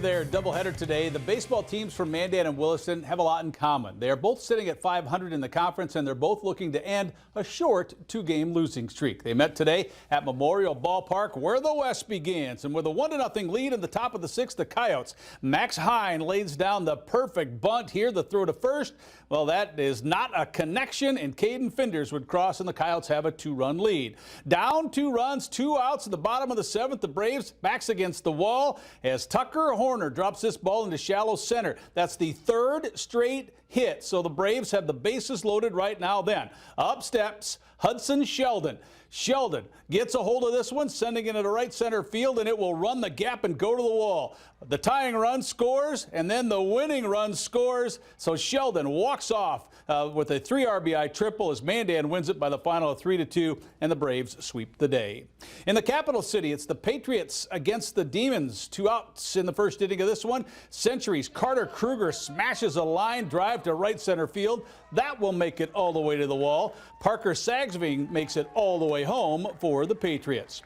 Their doubleheader today. The baseball teams from Mandan and Williston have a lot in common. They are both sitting at 500 in the conference, and they're both looking to end a short two-game losing streak. They met today at Memorial Ballpark, where the West begins. And with a 1-0 lead in the top of the sixth, the Coyotes. Max Hine lays down the perfect bunt here. The throw to first. Well, that is not a connection, and Caden Finders would cross, and the Coyotes have a 2-run lead. Down 2 runs, 2 outs at the bottom of the seventh. The Braves backs against the wall as Tucker Horner drops this ball into shallow center. That's the third straight hit. So the Braves have the bases loaded right now. Then up steps Hudson Sheldon. Sheldon gets a hold of this one, sending it into right center field, and it will run the gap and go to the wall. The tying run scores, and then the winning run scores. So Sheldon walks off with a 3 RBI triple as Mandan wins it by the final of 3-2, and the Braves sweep the day. In the capital city, it's the Patriots against the Demons. 2 outs in the first inning of this one. Century's Carter Kruger smashes a line drive to right center field. That will make it all the way to the wall. Parker Sagsving makes it all the way home for the Patriots.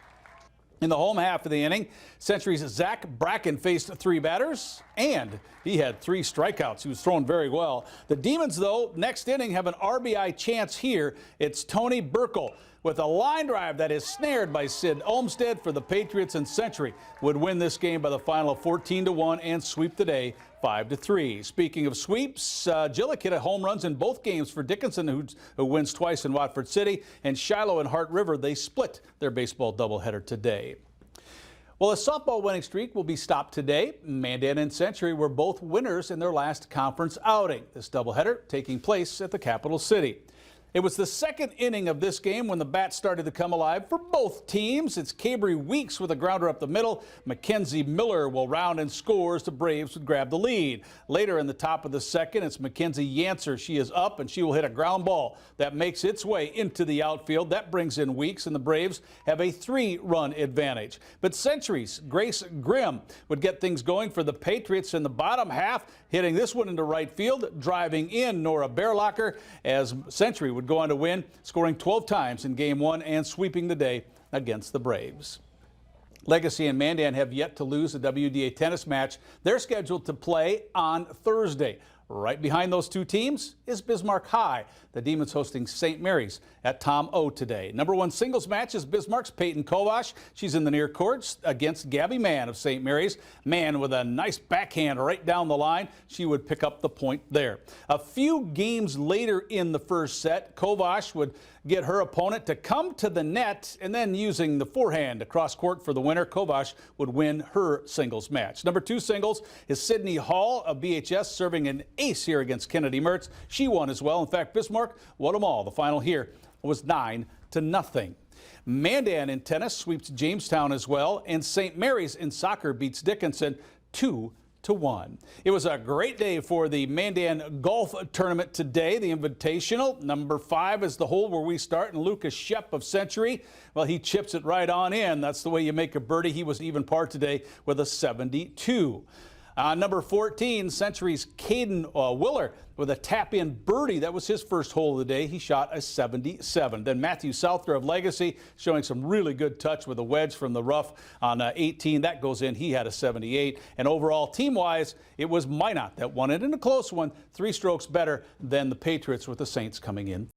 In the home half of the inning, Century's Zach Bracken faced 3 batters, and he had 3 strikeouts. He was throwing very well. The Demons, though, next inning have an RBI chance here. It's Tony Burkle with a line drive that is snared by Sid Olmstead for the Patriots, and Century would win this game by the final of 14-1 and sweep the day 5-3. Speaking of sweeps, Gillick hit home runs in both games for Dickinson, who wins twice in Watford City, and Shiloh and Hart River, they split their baseball doubleheader today. Well, a softball winning streak will be stopped today. Mandan and Century were both winners in their last conference outing. This doubleheader taking place at the capital city. It was the second inning of this game when the bats started to come alive for both teams. It's Cabry Weeks with a grounder up the middle. Mackenzie Miller will round and scores. The Braves would grab the lead. Later in the top of the second, it's Mackenzie Yancer. She is up, and she will hit a ground ball that makes its way into the outfield. That brings in Weeks, and the Braves have a 3-run advantage. But Century's Grace Grimm would get things going for the Patriots in the bottom half, hitting this one into right field, driving in Nora Bearlocker as Century would go on to win, scoring 12 times in Game 1 and sweeping the day against the Braves. Legacy and Mandan have yet to lose a WDA tennis match. They're scheduled to play on Thursday. Right behind those two teams is Bismarck High. The Demons hosting St. Mary's at Tom O today. Number 1 singles match is Bismarck's Peyton Kovash. She's in the near courts against Gabby Mann of St. Mary's. Mann with a nice backhand right down the line. She would pick up the point there. A few games later in the first set, Kovash would get her opponent to come to the net, and then using the forehand across court for the winner, Kovash would win her singles match. Number 2 singles is Sydney Hall of BHS, serving an ace here against Kennedy Mertz. She won as well. In fact, Bismarck won them all. The final here was 9-0. Mandan in tennis sweeps Jamestown as well, and St. Mary's in soccer beats Dickinson 2-1. It was a great day for the Mandan golf tournament today. The Invitational, number 5 is the hole where we start, and Lucas Shep of Century, well, he chips it right on in. That's the way you make a birdie. He was even par today with a 72. Number 14, Century's Caden Willer with a tap-in birdie. That was his first hole of the day. He shot a 77. Then Matthew Souther of Legacy showing some really good touch with a wedge from the rough on 18. That goes in. He had a 78. And overall, team-wise, it was Minot that won it in a close one, 3 strokes better than the Patriots, with the Saints coming in